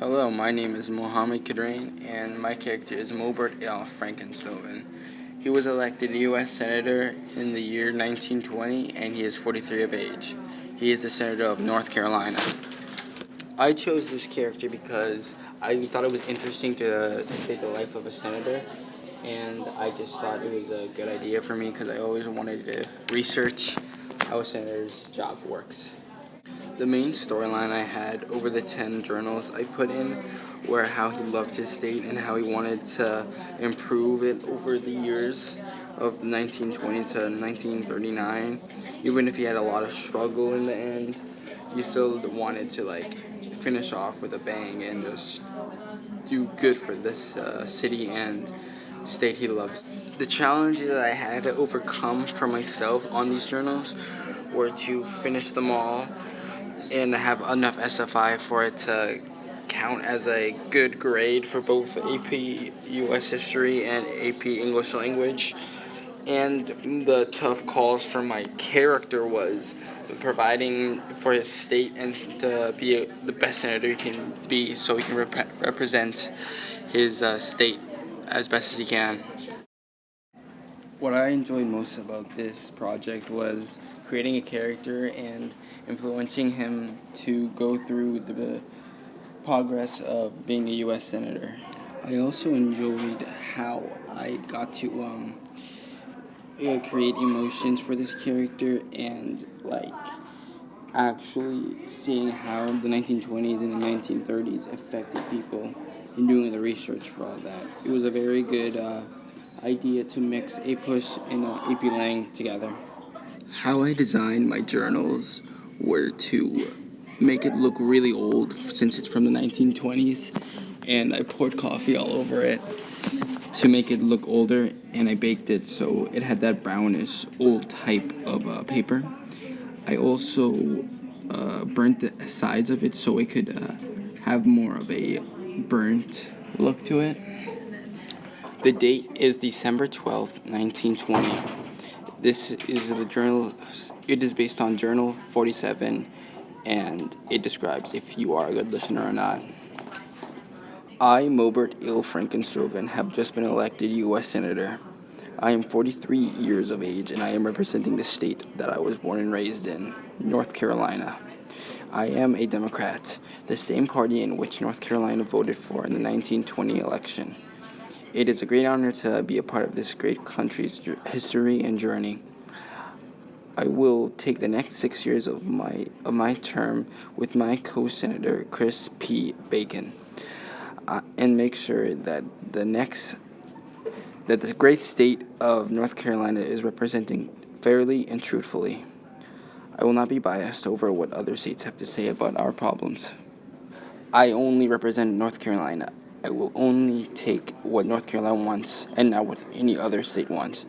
Hello, my name is Mohammed Khadrane, and my character is Mobert Frankenstein. He was elected U.S. Senator in the year 1920, and he is 43 of age. He is the Senator of North Carolina. I chose this character because I thought it was interesting to state the life of a senator, and I just thought it was a good idea for me because I always wanted to research how a senator's job works. The main storyline I had over the 10 journals I put in were how he loved his state and how he wanted to improve it over the years of 1920 to 1939. Even if he had a lot of struggle in the end, he still wanted to finish off with a bang and just do good for this city and state he loves. The challenges that I had to overcome for myself on these journals were to finish them all and have enough SFI for it to count as a good grade for both AP US History and AP English Language. And the tough calls for my character was providing for his state and to be the best senator he can be so he can represent his state as best as he can. What I enjoyed most about this project was creating a character and influencing him to go through the progress of being a U.S. Senator. I also enjoyed how I got to create emotions for this character and actually seeing how the 1920s and the 1930s affected people and doing the research for all that. It was a very good idea to mix APUS and AP Lang together. How I designed my journals were to make it look really old since it's from the 1920s, and I poured coffee all over it to make it look older, and I baked it so it had that brownish old type of paper. I also burnt the sides of it so it could have more of a burnt look to it. The date is December 12th, 1920. This is the journal. It is based on Journal 47, and it describes if you are a good listener or not. I, Mobert Frankenstein, have just been elected U.S. Senator. I am 43 years of age, and I am representing the state that I was born and raised in, North Carolina. I am a Democrat, the same party in which North Carolina voted for in the 1920 election. It is a great honor to be a part of this great country's history and journey. I will take the next 6 years of my term with my co-senator Chris P. Bacon, and make sure that the great state of North Carolina is representing fairly and truthfully. I will not be biased over what other states have to say about our problems. I only represent North Carolina. I will only take what North Carolina wants and not what any other state wants.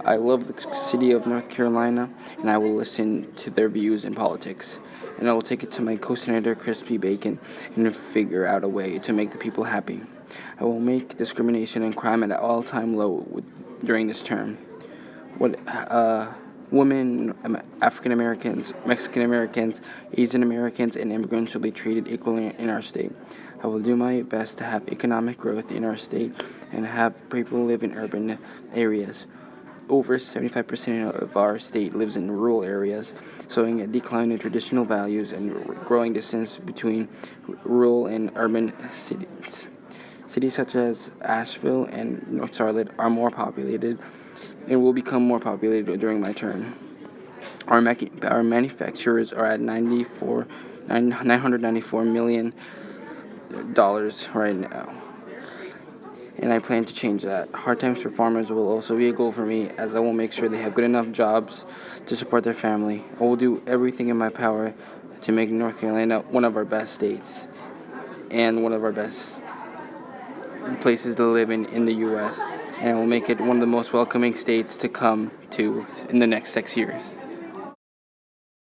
I love the city of North Carolina, and I will listen to their views in politics. And I will take it to my co-senator, Chris P. Bacon, and figure out a way to make the people happy. I will make discrimination and crime at an all-time low during this term. Women, African Americans, Mexican Americans, Asian Americans, and immigrants will be treated equally in our state. I will do my best to have economic growth in our state and have people live in urban areas. Over 75% of our state lives in rural areas, showing a decline in traditional values and growing distance between rural and urban cities. Cities such as Asheville and North Charlotte are more populated and will become more populated during my term. Our manufacturers are at $994 million right now, and I plan to change that. Hard times for farmers will also be a goal for me, as I will make sure they have good enough jobs to support their family. I will do everything in my power to make North Carolina one of our best states and one of our best places to live in the U.S., and I will make it one of the most welcoming states to come to in the next 6 years.